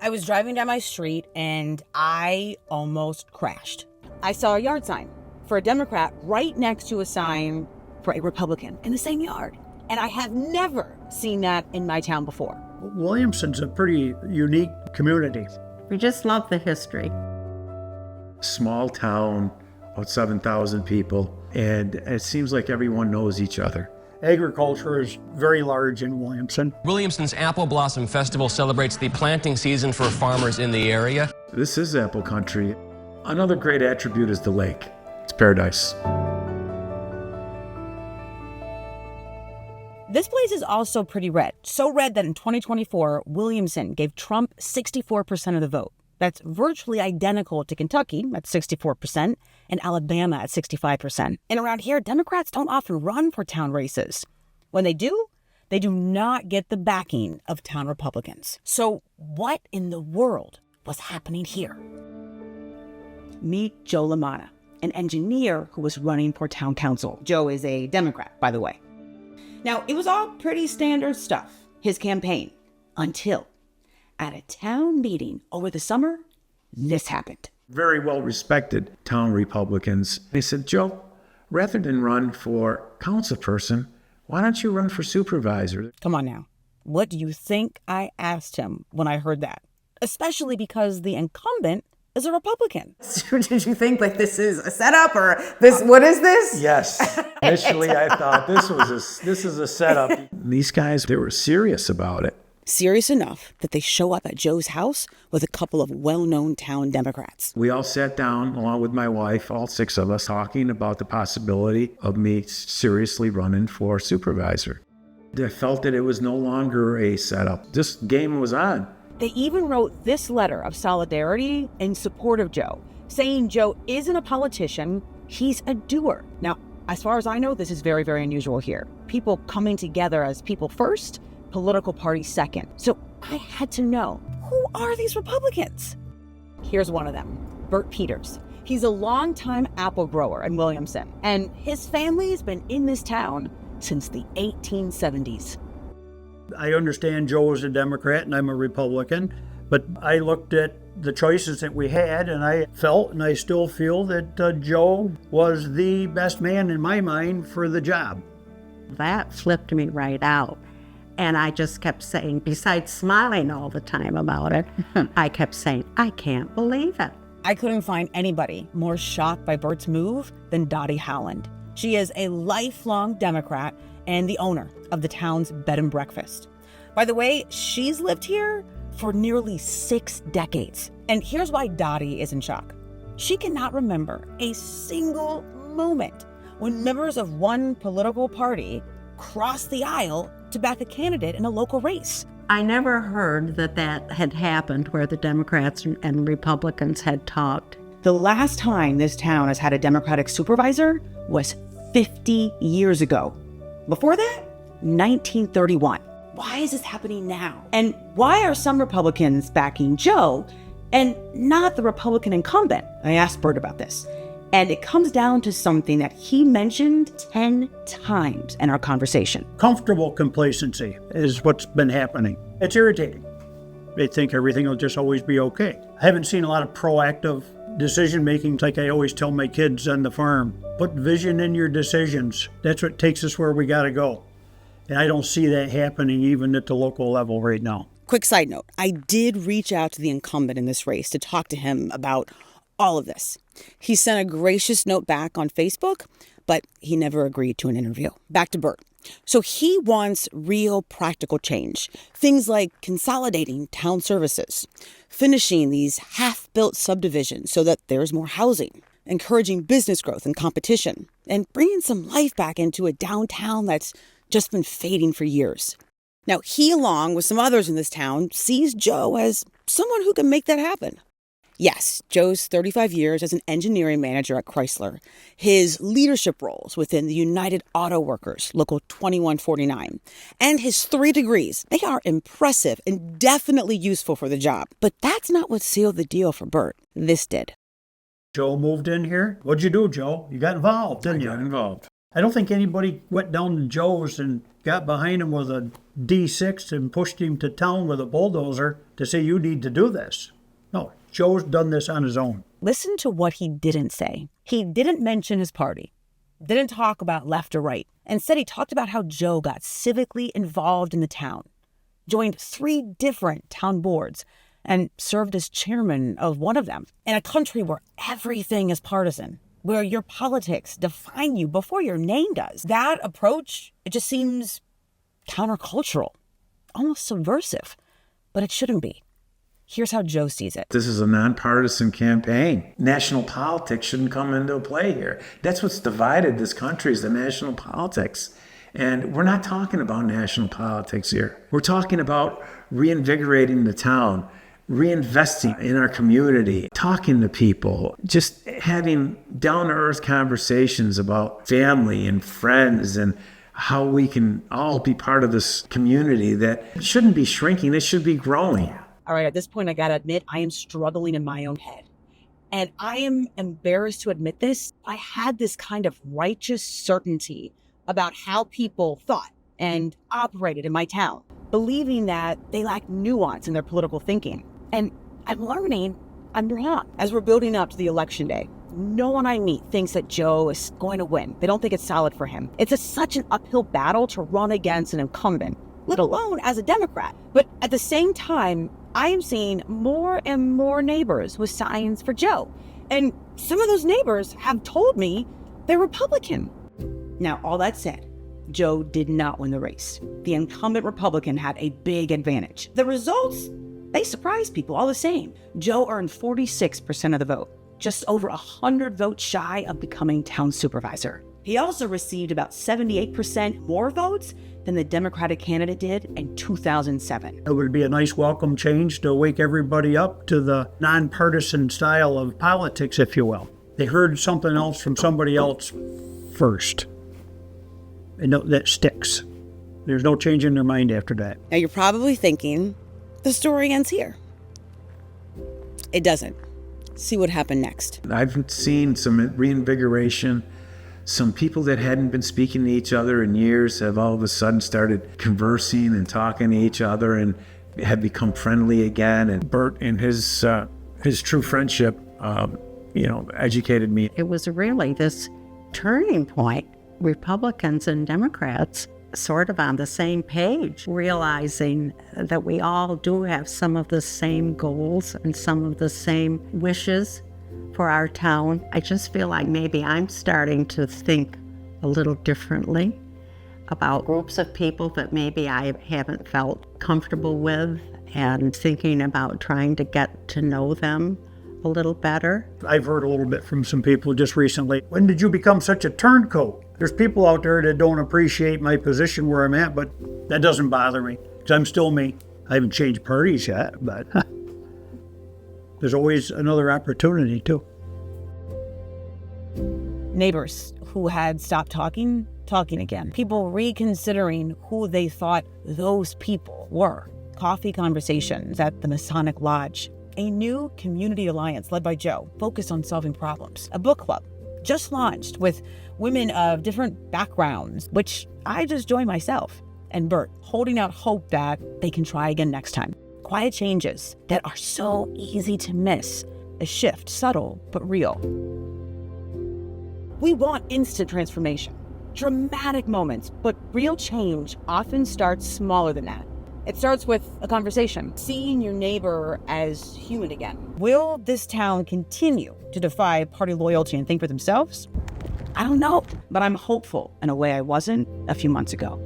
I was driving down my street and I almost crashed. I saw a yard sign for a Democrat right next to a sign for a Republican in the same yard. And I have never seen that in my town before. Williamson's a pretty unique community. We just love the history. Small town, about 7,000 people, and it seems like everyone knows each other. Agriculture is very large in Williamson. Williamson's Apple Blossom Festival celebrates the planting season for farmers in the area. This is apple country. Another great attribute is the lake. It's paradise. This place is also pretty red. So red that in 2024, Williamson gave Trump 64% of the vote. That's virtually identical to Kentucky at 64% and Alabama at 65%. And around here, Democrats don't often run for town races. When they do not get the backing of town Republicans. So what in the world was happening here? Meet Joe LaManna, an engineer who was running for town council. Joe is a Democrat, by the way. Now, it was all pretty standard stuff, his campaign, until at a town meeting over the summer, this happened. Very well respected town Republicans. They said, Joe, rather than run for councilperson, why don't you run for supervisor? Come on now. What do you think I asked him when I heard that? Especially because the incumbent is a Republican. Did you think like this is a setup or this? What is this? Yes. Initially, I thought this is a setup. These guys, they were serious about it. Serious enough that they show up at Joe's house with a couple of well-known town Democrats. We all sat down along with my wife, all 6 of us, talking about the possibility of me seriously running for supervisor. I felt that it was no longer a setup. This game was on. They even wrote this letter of solidarity in support of Joe, saying Joe isn't a politician, he's a doer. Now, as far as I know, this is very, very unusual here. People coming together as people first, political party second. So I had to know, who are these Republicans? Here's one of them, Bert Peters. He's a longtime apple grower in Williamson, and his family's been in this town since the 1870s. I understand Joe is a Democrat and I'm a Republican, but I looked at the choices that we had and I felt and I still feel that Joe was the best man in my mind for the job. That flipped me right out. And I just kept saying, besides smiling all the time about it, I kept saying, I can't believe it. I couldn't find anybody more shocked by Bert's move than Dottie Howland. She is a lifelong Democrat and the owner of the town's bed and breakfast. By the way, she's lived here for nearly 6 decades. And here's why Dottie is in shock. She cannot remember a single moment when members of one political party crossed the aisle to back a candidate in a local race. I never heard that had happened where the Democrats and Republicans had talked. The last time this town has had a Democratic supervisor was 50 years ago. Before that, 1931. Why is this happening now? And why are some Republicans backing Joe and not the Republican incumbent? I asked Bert about this. And it comes down to something that he mentioned 10 times in our conversation. Comfortable complacency is what's been happening. It's irritating. They think everything will just always be okay. I haven't seen a lot of proactive decision making like I always tell my kids on the farm. Put vision in your decisions. That's what takes us where we got to go. And I don't see that happening even at the local level right now. Quick side note, I did reach out to the incumbent in this race to talk to him about all of this. He sent a gracious note back on Facebook, but he never agreed to an interview. Back to Bert. So he wants real practical change. Things like consolidating town services, finishing these half-built subdivisions so that there's more housing, encouraging business growth and competition, and bringing some life back into a downtown that's just been fading for years. Now, he, along with some others in this town, sees Joe as someone who can make that happen. Yes, Joe's 35 years as an engineering manager at Chrysler, his leadership roles within the United Auto Workers, Local 2149, and his 3 degrees. They are impressive and definitely useful for the job. But that's not what sealed the deal for Bert. This did. Joe moved in here. What'd you do, Joe? You got involved, didn't you? I got involved. I don't think anybody went down to Joe's and got behind him with a D6 and pushed him to town with a bulldozer to say, you need to do this. No, Joe's done this on his own. Listen to what he didn't say. He didn't mention his party, didn't talk about left or right. Instead, he talked about how Joe got civically involved in the town, joined 3 different town boards, and served as chairman of one of them. In a country where everything is partisan, where your politics define you before your name does, that approach, it just seems countercultural, almost subversive, but it shouldn't be. Here's how Joe sees it. This is a nonpartisan campaign. National politics shouldn't come into play here. That's what's divided this country, is the national politics. And we're not talking about national politics here. We're talking about reinvigorating the town, reinvesting in our community, talking to people, just having down-to-earth conversations about family and friends and how we can all be part of this community that shouldn't be shrinking, it should be growing. All right, at this point, I gotta admit, I am struggling in my own head. And I am embarrassed to admit this. I had this kind of righteous certainty about how people thought and operated in my town, believing that they lacked nuance in their political thinking. And I'm learning I'm wrong. As we're building up to the election day, no one I meet thinks that Joe is going to win. They don't think it's solid for him. It's such an uphill battle to run against an incumbent, let alone as a Democrat. But at the same time, I am seeing more and more neighbors with signs for Joe. And some of those neighbors have told me they're Republican. Now, all that said, Joe did not win the race. The incumbent Republican had a big advantage. The results, they surprised people all the same. Joe earned 46% of the vote, just over 100 votes shy of becoming town supervisor. He also received about 78% more votes than the Democratic candidate did in 2007. It would be a nice welcome change to wake everybody up to the nonpartisan style of politics, if you will. They heard something else from somebody else first. And that sticks. There's no change in their mind after that. Now you're probably thinking, the story ends here. It doesn't. See what happened next. I've seen some reinvigoration. Some people that hadn't been speaking to each other in years have all of a sudden started conversing and talking to each other and have become friendly again. And Bert and his true friendship, educated me. It was really this turning point. Republicans and Democrats sort of on the same page, realizing that we all do have some of the same goals and some of the same wishes for our town. I just feel like maybe I'm starting to think a little differently about groups of people that maybe I haven't felt comfortable with, and thinking about trying to get to know them a little better. I've heard a little bit from some people just recently. When did you become such a turncoat? There's people out there that don't appreciate my position where I'm at, but that doesn't bother me because I'm still me. I haven't changed parties yet, but there's always another opportunity too. Neighbors who had stopped talking again. People reconsidering who they thought those people were. Coffee conversations at the Masonic Lodge. A new community alliance led by Joe, focused on solving problems. A book club just launched with women of different backgrounds, which I just joined myself. And Bert, holding out hope that they can try again next time. Quiet changes that are so easy to miss. A shift, subtle but real. We want instant transformation, dramatic moments, but real change often starts smaller than that. It starts with a conversation, seeing your neighbor as human again. Will this town continue to defy party loyalty and think for themselves? I don't know, but I'm hopeful in a way I wasn't a few months ago.